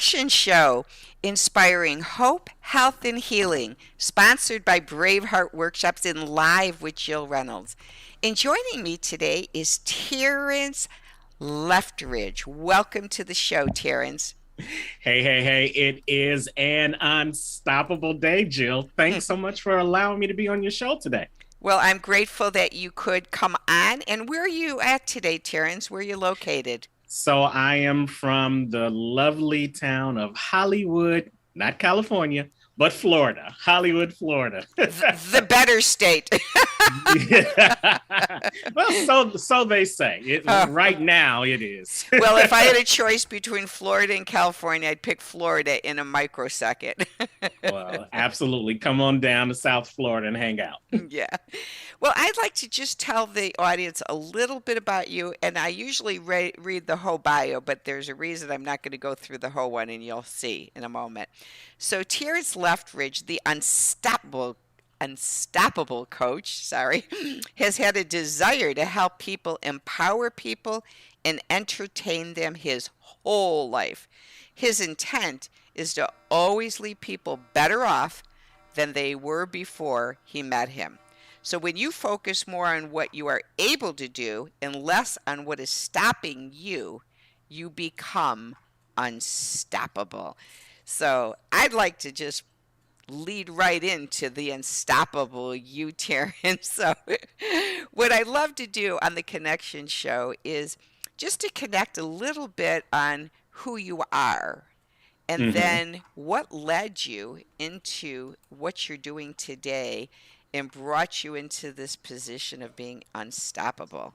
Connection Show, inspiring hope, health, and healing, sponsored by Braveheart Workshops and live with Jill Reynolds. And joining me today is Terrance Leftridge. Welcome to the show, Terrance. Hey. It is an unstoppable day, Jill. Thanks so much for allowing me to be on your show today. Well, I'm grateful that you could come on. And where are you at today, Terrance? Where are you located? So I am from the lovely town of Hollywood, not California, but Florida, Hollywood, Florida. The better state. Yeah. Well, so they say. Oh. Right now, it is. Well, if I had a choice between Florida and California, I'd pick Florida in a microsecond. Well, absolutely. Come on down to South Florida and hang out. Yeah. Well, I'd like to just tell the audience a little bit about you. And I usually read the whole bio, but there's a reason I'm not going to go through the whole one, and you'll see in a moment. So, Terrance Leftridge, the unstoppable coach, sorry, has had a desire to help people, empower people, and entertain them his whole life. His intent is to always leave people better off than they were before he met him. So when you focus more on what you are able to do and less on what is stopping you, you become unstoppable. So I'd like to just lead right into the unstoppable you, Terrence. So, what I love to do on the Connection Show is just to connect a little bit on who you are and Hmm. then what led you into what you're doing today and brought you into this position of being unstoppable.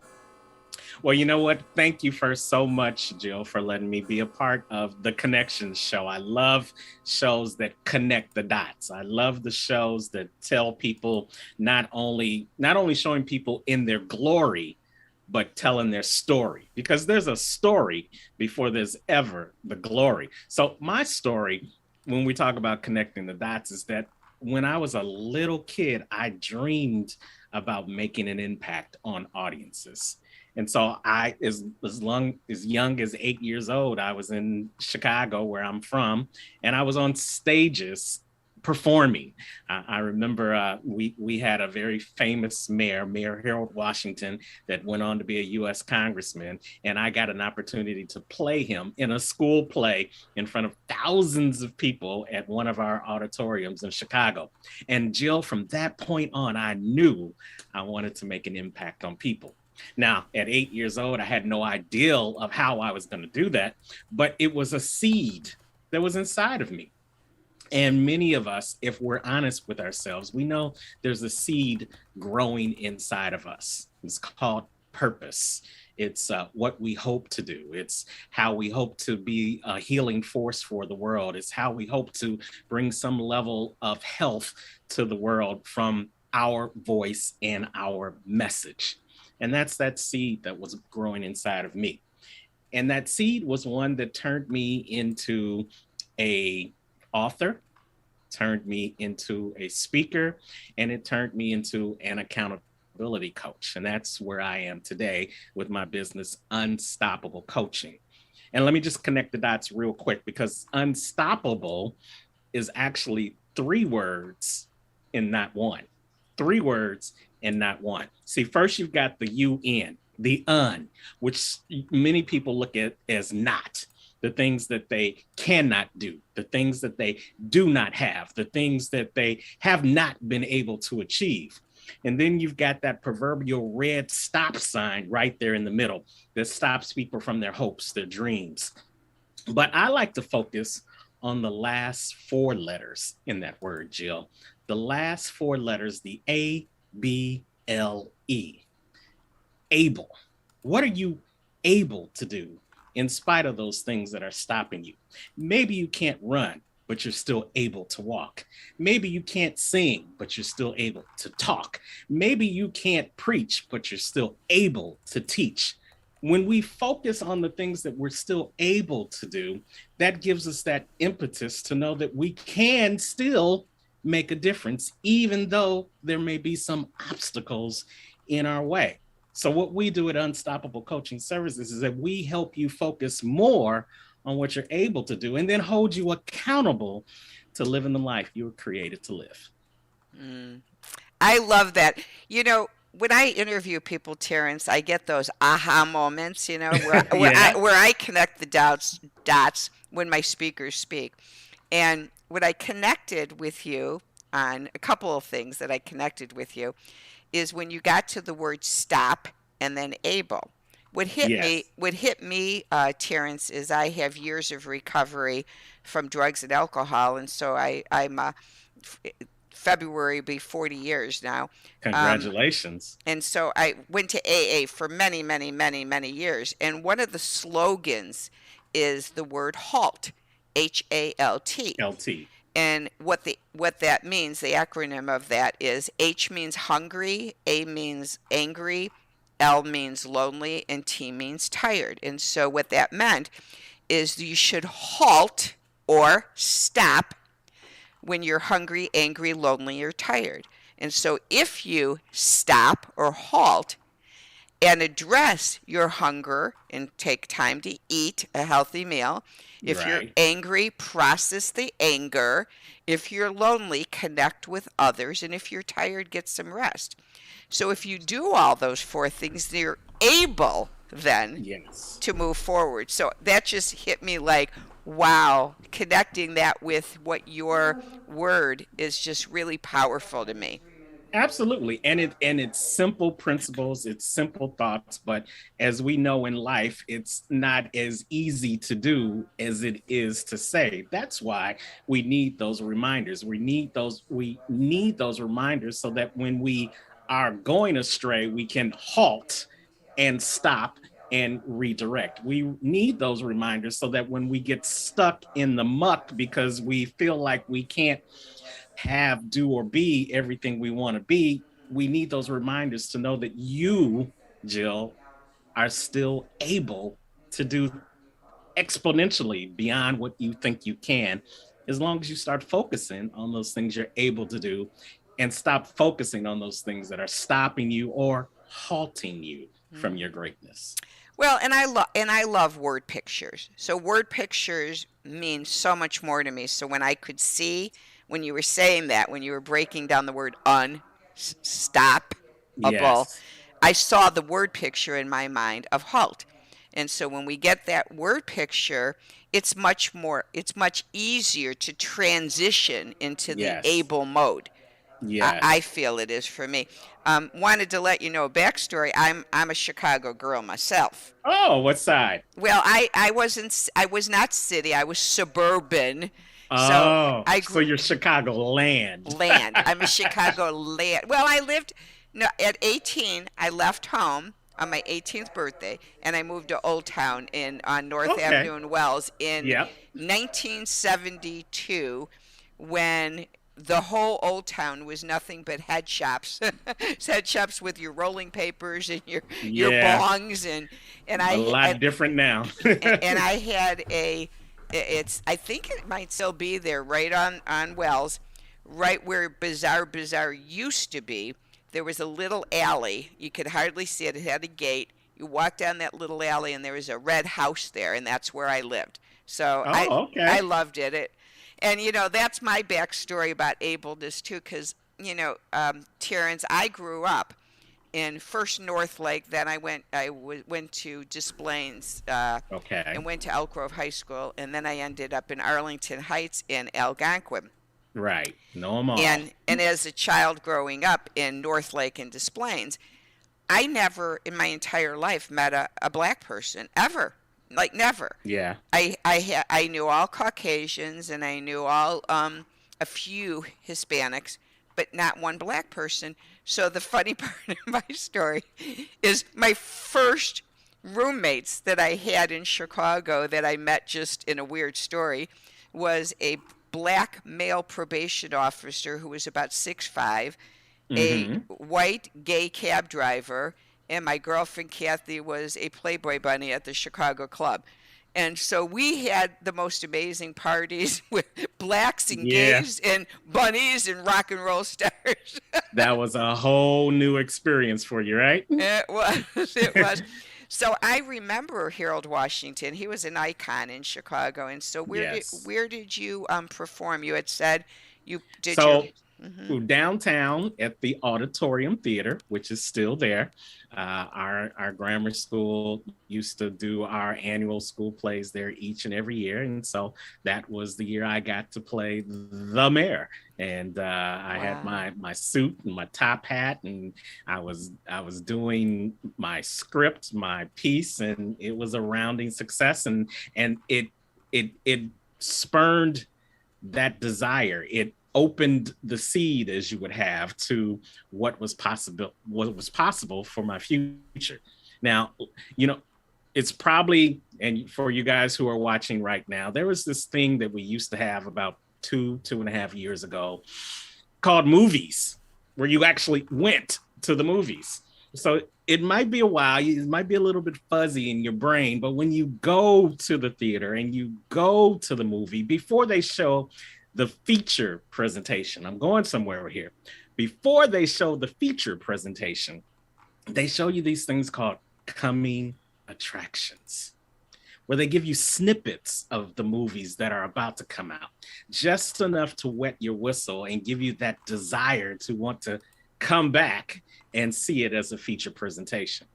Well, you know what? Thank you first so much, Jill, for letting me be a part of the Connections show. I love shows that connect the dots. I love the shows that tell people not only showing people in their glory, but telling their story, because there's a story before there's ever the glory. So my story, when we talk about connecting the dots, is that when I was a little kid, I dreamed about making an impact on audiences. And so as young as 8 years old, I was in Chicago, where I'm from, and I was on stages performing. I remember we had a very famous Mayor Harold Washington, that went on to be a U.S. congressman, and I got an opportunity to play him in a school play in front of thousands of people at one of our auditoriums in Chicago. And Jill, from that point on, I knew I wanted to make an impact on people. Now, at 8 years old, I had no idea of how I was going to do that, but it was a seed that was inside of me. And many of us, if we're honest with ourselves, we know there's a seed growing inside of us. It's called purpose. It's what we hope to do. It's how we hope to be a healing force for the world. It's how we hope to bring some level of health to the world from our voice and our message. And that's that seed that was growing inside of me. And that seed was one that turned me into a author, turned me into a speaker, and it turned me into an accountability coach. And that's where I am today with my business, Unstoppable Coaching. And let me just connect the dots real quick, because unstoppable is actually three words in not one. Three words and not one. See, first you've got the UN, the which many people look at as not, the things that they cannot do, the things that they do not have, the things that they have not been able to achieve. And then you've got that proverbial red stop sign right there in the middle that stops people from their hopes, their dreams. But I like to focus on the last four letters in that word, Jill. The last four letters, the ABLE. Able. What are you able to do in spite of those things that are stopping you? Maybe you can't run, but you're still able to walk. Maybe you can't sing, but you're still able to talk. Maybe you can't preach, but you're still able to teach. When we focus on the things that we're still able to do, that gives us that impetus to know that we can still make a difference, even though there may be some obstacles in our way. So what we do at Unstoppable Coaching Services is that we help you focus more on what you're able to do, and then hold you accountable to living the life you were created to live. Mm. I love that. You know, when I interview people, Terrence, I get those aha moments, Yeah. where I connect the dots when my speakers speak. And what I connected with you on, a couple of things that I connected with you, is when you got to the word stop and then able. Yes. What hit me, Terrence, is I have years of recovery from drugs and alcohol, and so I'm February will be 40 years now. Um, Congratulations. and so I went to AA for many, many, many, many years. And one of the slogans is the word HALT, HALT. LT. And what that means, the acronym of that is H means hungry, A means angry, L means lonely, and T means tired. And so what that meant is you should halt or stop when you're hungry, angry, lonely, or tired. And so if you stop or halt and address your hunger and take time to eat a healthy meal, if you're Right. angry, process the anger. If you're lonely, connect with others. And if you're tired, get some rest. So if you do all those four things, you're able then Yes. to move forward. So that just hit me like, wow, connecting that with what your word is just really powerful to me. Absolutely. And it's simple principles, it's simple thoughts, but as we know in life, it's not as easy to do as it is to say. That's why we need those reminders. We need those reminders so that when we are going astray, we can halt and stop and redirect. We need those reminders so that when we get stuck in the muck because we feel like we can't have, do, or be everything we want to be, we need those reminders to know that you, Jill, are still able to do exponentially beyond what you think you can, as long as you start focusing on those things you're able to do and stop focusing on those things that are stopping you or halting you from your greatness. Well, and I love word pictures. So word pictures mean so much more to me. So when I could see when you were saying that, when you were breaking down the word unstoppable, Yes. I saw the word picture in my mind of halt. And so when we get that word picture, it's much easier to transition into the Yes. able mode. I Yes. feel it is for me. Wanted to let you know a backstory. I'm a Chicago girl myself. Oh, what side? Well, I was not city. I was suburban. So Oh, I so grew you're Chicago land. land. I'm a Chicago land. Well, I lived no, at 18. I left home on my 18th birthday, and I moved to Old Town in on North Okay. Avenue in Wells in Yep. 1972, when the whole Old Town was nothing but head shops. Head shops with your rolling papers and your Yeah. bongs, and A I lot different now. and I had it's I think it might still be there right on Wells, right where Bazaar used to be. There was a little alley. You could hardly see it. It had a gate. You walk down that little alley and there was a red house there, and that's where I lived. So Oh, I okay. loved it. And that's my backstory about ableness too, because Terrence, I grew up in first North Lake. Then went to Des Plaines, and Okay. went to Elk Grove High School, and then I ended up in Arlington Heights in Algonquin. Right. Know them all. And as a child growing up in North Lake and Des Plaines, I never in my entire life met a black person ever, like never. Yeah. I knew all Caucasians and I knew all a few Hispanics, but not one black person. So the funny part of my story is my first roommates that I had in Chicago that I met just in a weird story was a black male probation officer who was about 6'5", a Mm-hmm. white gay cab driver, and my girlfriend Kathy was a Playboy bunny at the Chicago club. And so we had the most amazing parties with blacks and Yeah. gays and bunnies and rock and roll stars. That was a whole new experience for you, right? It was, it was. So I remember Harold Washington. He was an icon in Chicago. And so Yes. where did you perform? You had said you did your. So Mhm. downtown at the Auditorium Theater, which is still there. Our grammar school used to do our annual school plays there each and every year, and so that was the year I got to play the mayor. And I had Wow. my suit and my top hat, and I was doing my script, my piece, and it was a rounding success. And it spurned that desire. It opened the seed, as you would have, to what was possible for my future. Now, you know, it's probably, and for you guys who are watching right now, there was this thing that we used to have about 2.5 years ago called movies, where you actually went to the movies. So it might be a while, it might be a little bit fuzzy in your brain, but when you go to the theater and you go to the movie, before they show the feature presentation, I'm going somewhere here. Before they show the feature presentation, they show you these things called coming attractions, where they give you snippets of the movies that are about to come out, just enough to wet your whistle and give you that desire to want to come back and see it as a feature presentation.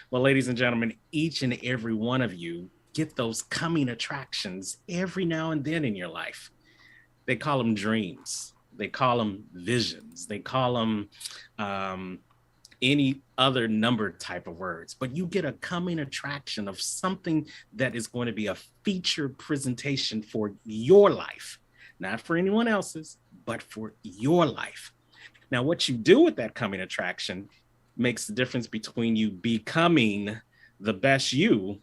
Well, ladies and gentlemen, each and every one of you get those coming attractions every now and then in your life. They call them dreams. They call them visions. They call them any other number type of words, but you get a coming attraction of something that is going to be a feature presentation for your life, not for anyone else's, but for your life. Now, what you do with that coming attraction makes the difference between you becoming the best you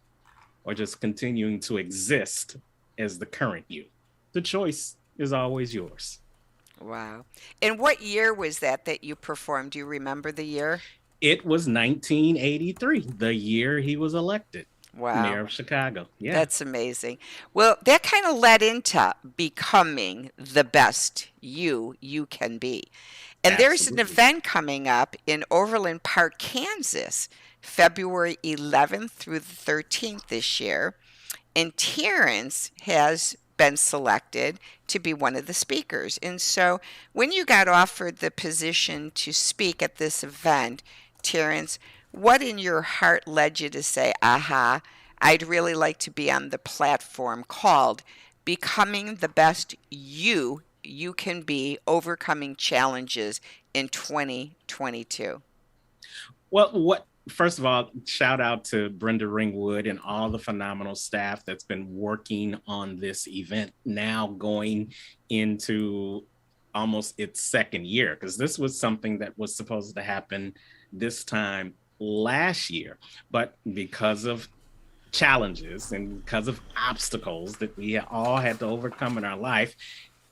or just continuing to exist as the current you. The choice is always yours. Wow. And what year was that you performed? Do you remember the year? It was 1983, the year he was elected Wow. mayor of Chicago. Yeah, That's amazing. Well, that kind of led into becoming the best you can be. And there's an absolutely. event coming up in Overland Park, Kansas, February 11th through the 13th this year. And Terrance has been selected to be one of the speakers. And so when you got offered the position to speak at this event, Terrance, what in your heart led you to say, aha, I'd really like to be on the platform called Becoming the Best You Can Be, Overcoming Challenges in 2022? Well, what first of all, shout out to Brenda Ringwood and all the phenomenal staff that's been working on this event, now going into almost its second year, because this was something that was supposed to happen this time last year, but because of challenges and because of obstacles that we all had to overcome in our life,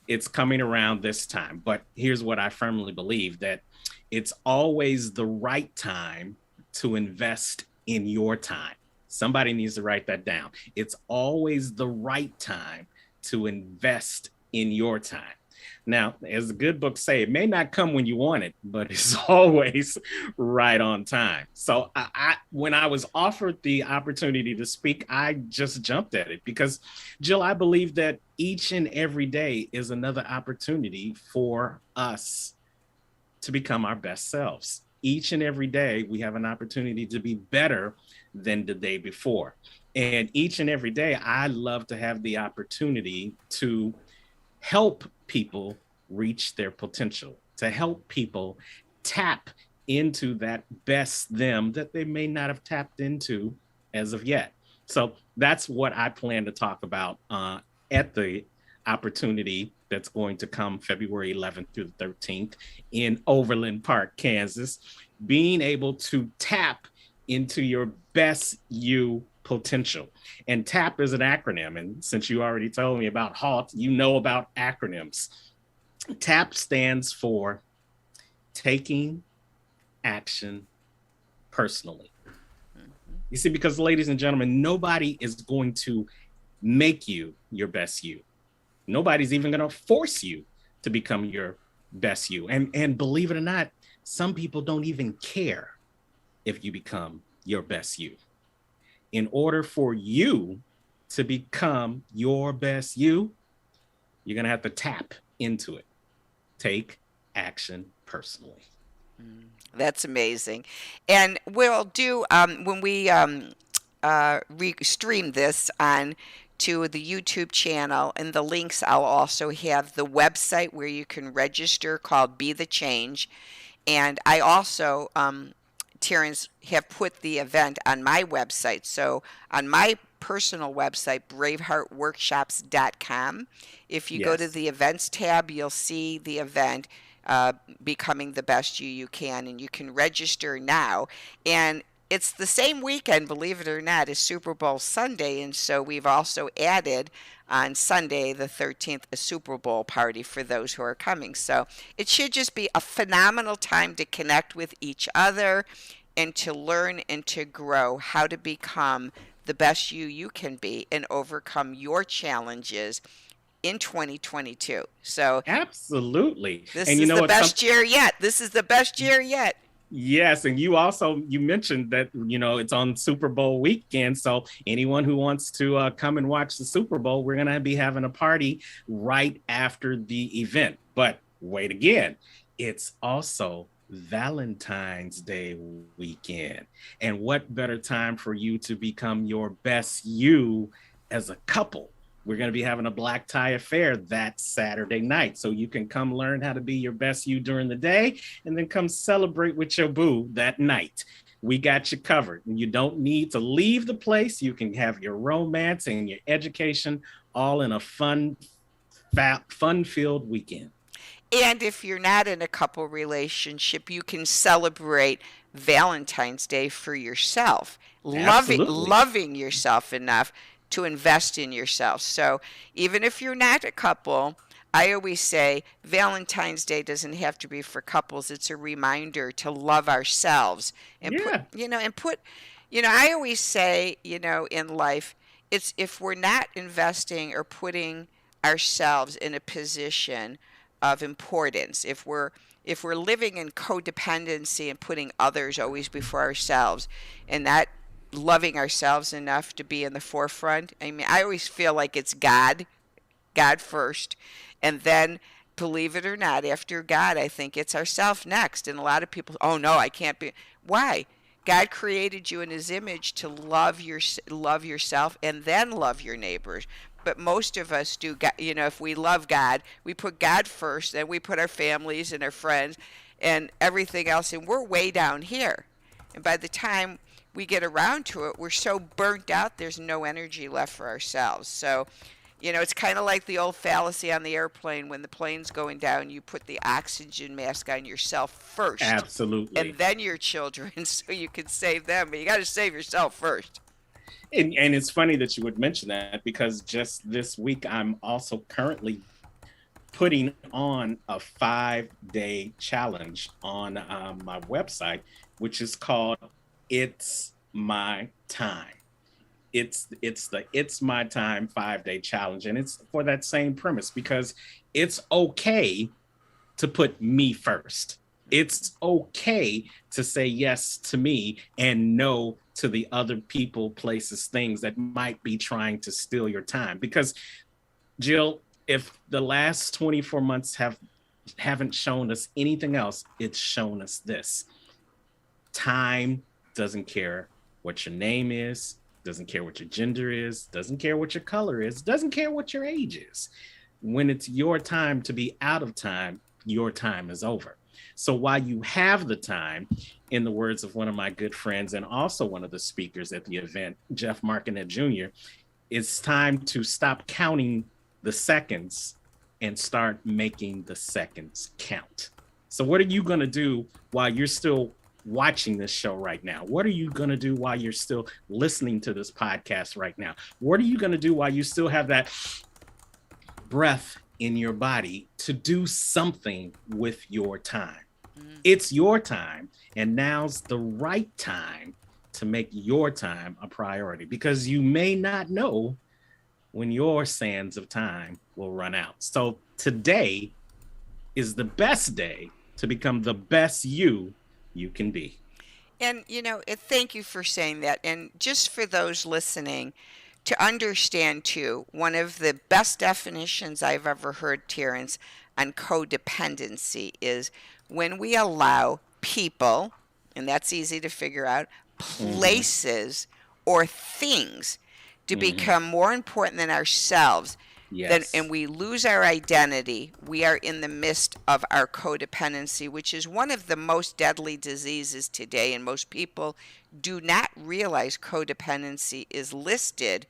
it's coming around this time. But here's what I firmly believe, that it's always the right time to invest in your time. Somebody needs to write that down. It's always the right time to invest in your time. Now, as the good books say, it may not come when you want it, but it's always right on time. So when I was offered the opportunity to speak, I just jumped at it because, Jill, I believe that each and every day is another opportunity for us to become our best selves. Each and every day, we have an opportunity to be better than the day before. And each and every day, I love to have the opportunity to help people reach their potential, to help people tap into that best them that they may not have tapped into as of yet. So that's what I plan to talk about at the opportunity that's going to come February 11th through the 13th in Overland Park, Kansas. Being able to tap into your best you potential. And TAP is an acronym. And since you already told me about HALT, you know about acronyms. TAP stands for taking action personally. You see, because ladies and gentlemen, nobody is going to make you your best you. Nobody's even going to force you to become your best you. And believe it or not, some people don't even care if you become your best you. in order for you to become your best you, you're going to have to tap into it. Take action personally. That's amazing. And we'll do when we stream this on to the YouTube channel and the links. I'll also have the website where you can register called Be the Change. And I also, Terrance, have put the event on my website. So on my personal website, braveheartworkshops.com, if you go to Yes. the events tab, you'll see the event, Becoming the Best You You Can, and you can register now. And it's the same weekend, believe it or not, as Super Bowl Sunday. And so we've also added on Sunday, the 13th, a Super Bowl party for those who are coming. So it should just be a phenomenal time to connect with each other and to learn and to grow how to become the best you you can be and overcome your challenges in 2022. So Absolutely. this And you is know the what? best year yet. This is the best year yet. Yes, and you mentioned that it's on Super Bowl weekend, so anyone who wants to come and watch the Super Bowl, we're gonna be having a party right after the event. But wait again, it's also Valentine's Day weekend, and what better time for you to become your best you as a couple? We're going to be having a black tie affair that Saturday night. So you can come learn how to be your best you during the day and then come celebrate with your boo that night. We got you covered. And you don't need to leave the place. You can have your romance and your education all in a fun-filled weekend. And if you're not in a couple relationship, you can celebrate Valentine's Day for yourself, Absolutely. loving yourself enough to invest in yourself. So even if you're not a couple, I always say Valentine's Day doesn't have to be for couples. It's a reminder to love ourselves and Yeah, I always say, in life, it's if we're not investing or putting ourselves in a position of importance, if we're living in codependency and putting others always before ourselves and not loving ourselves enough to be in the forefront. I mean, I always feel like it's God first, and then, believe it or not, after God, I think it's ourself next. And a lot of people, oh no, I can't be. Why? God created you in His image to love yourself and then love your neighbors. But most of us do. If we love God, we put God first, then we put our families and our friends and everything else, and we're way down here. And by the time we get around to it, we're so burnt out, there's no energy left for ourselves. So, it's kind of like the old fallacy on the airplane. When the plane's going down, you put the oxygen mask on yourself first and absolutely. then your children so you can save them. But you got to save yourself first. And it's funny that you would mention that because just this week, I'm also currently putting on a 5-day challenge on my website, which is called It's My Time. It's My Time 5-day challenge, and it's for that same premise because it's okay to put me first. It's okay to say yes to me and no to the other people, places, things that might be trying to steal your time. Because Jill, if the last 24 months haven't shown us anything else, it's shown us this. Time doesn't care what your name is, doesn't care what your gender is, doesn't care what your color is, doesn't care what your age is. When it's your time to be out of time, your time is over. So while you have the time, in the words of one of my good friends and also one of the speakers at the event, Jeff Markinet Jr., it's time to stop counting the seconds and start making the seconds count. So what are you going to do while you're still watching this show right now? What are you going to do while you're still listening to this podcast right now? What are you going to do while you still have that breath in your body to do something with your time? It's your time, and now's the right time to make your time a priority because you may not know when your sands of time will run out. So today is the best day to become the best you can be. And, thank you for saying that. And just for those listening, to understand too, one of the best definitions I've ever heard, Terrence, on codependency is when we allow people, and that's easy to figure out, Mm-hmm. places or things to Mm-hmm. become more important than ourselves, then and Yes. we lose our identity, we are in the midst of our codependency, which is one of the most deadly diseases today. And most people do not realize codependency is listed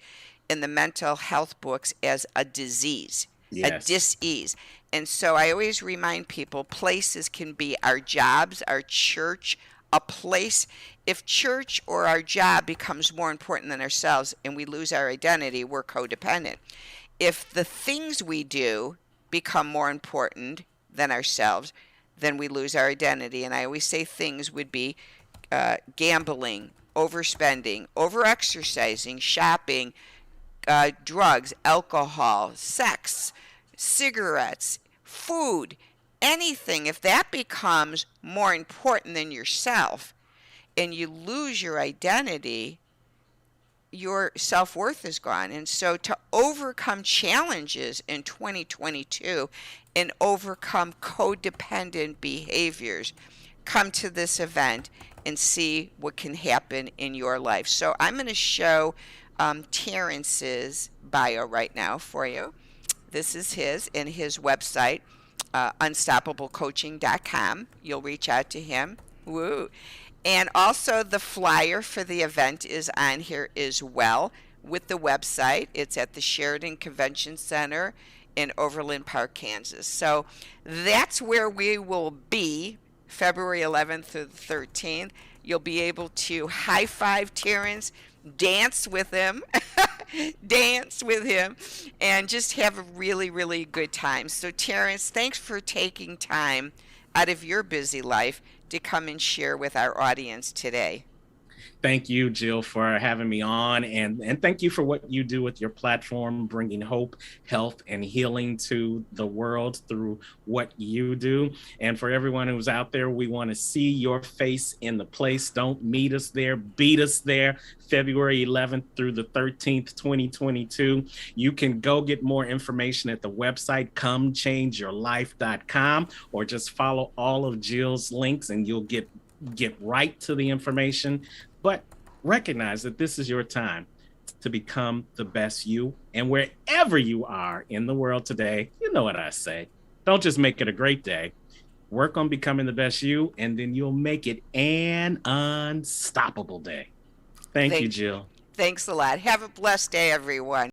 in the mental health books as a disease, a Yes. dis-ease. And so I always remind people places can be our jobs, our church, a place. If church or our job becomes more important than ourselves and we lose our identity, we're codependent. If the things we do become more important than ourselves, then we lose our identity. And I always say things would be gambling, overspending, overexercising, shopping, drugs, alcohol, sex, cigarettes, food, anything. If that becomes more important than yourself and you lose your identity, your self worth is gone. And so, to overcome challenges in 2022 and overcome codependent behaviors, come to this event and see what can happen in your life. So, I'm going to show Terrance's bio right now for you. This is his and his website, unstoppablecoaching.com. You'll reach out to him. Woo. And also, the flyer for the event is on here as well with the website. It's at the Sheridan Convention Center in Overland Park, Kansas. So that's where we will be February 11th through the 13th. You'll be able to high five Terrence, dance with him, dance with him, and just have a really, really good time. So, Terrence, thanks for taking time out of your busy life to come and share with our audience today. Thank you, Jill, for having me on. And thank you for what you do with your platform, bringing hope, health, and healing to the world through what you do. And for everyone who's out there, we want to see your face in the place. Don't meet us there, beat us there. February 11th through the 13th, 2022. You can go get more information at the website, comechangeyourlife.com, or just follow all of Jill's links and you'll get right to the information. But recognize that this is your time to become the best you. And wherever you are in the world today, you know what I say. Don't just make it a great day. Work on becoming the best you, and then you'll make it an unstoppable day. Thank you, Thank, Jill. thanks a lot. Have a blessed day, everyone.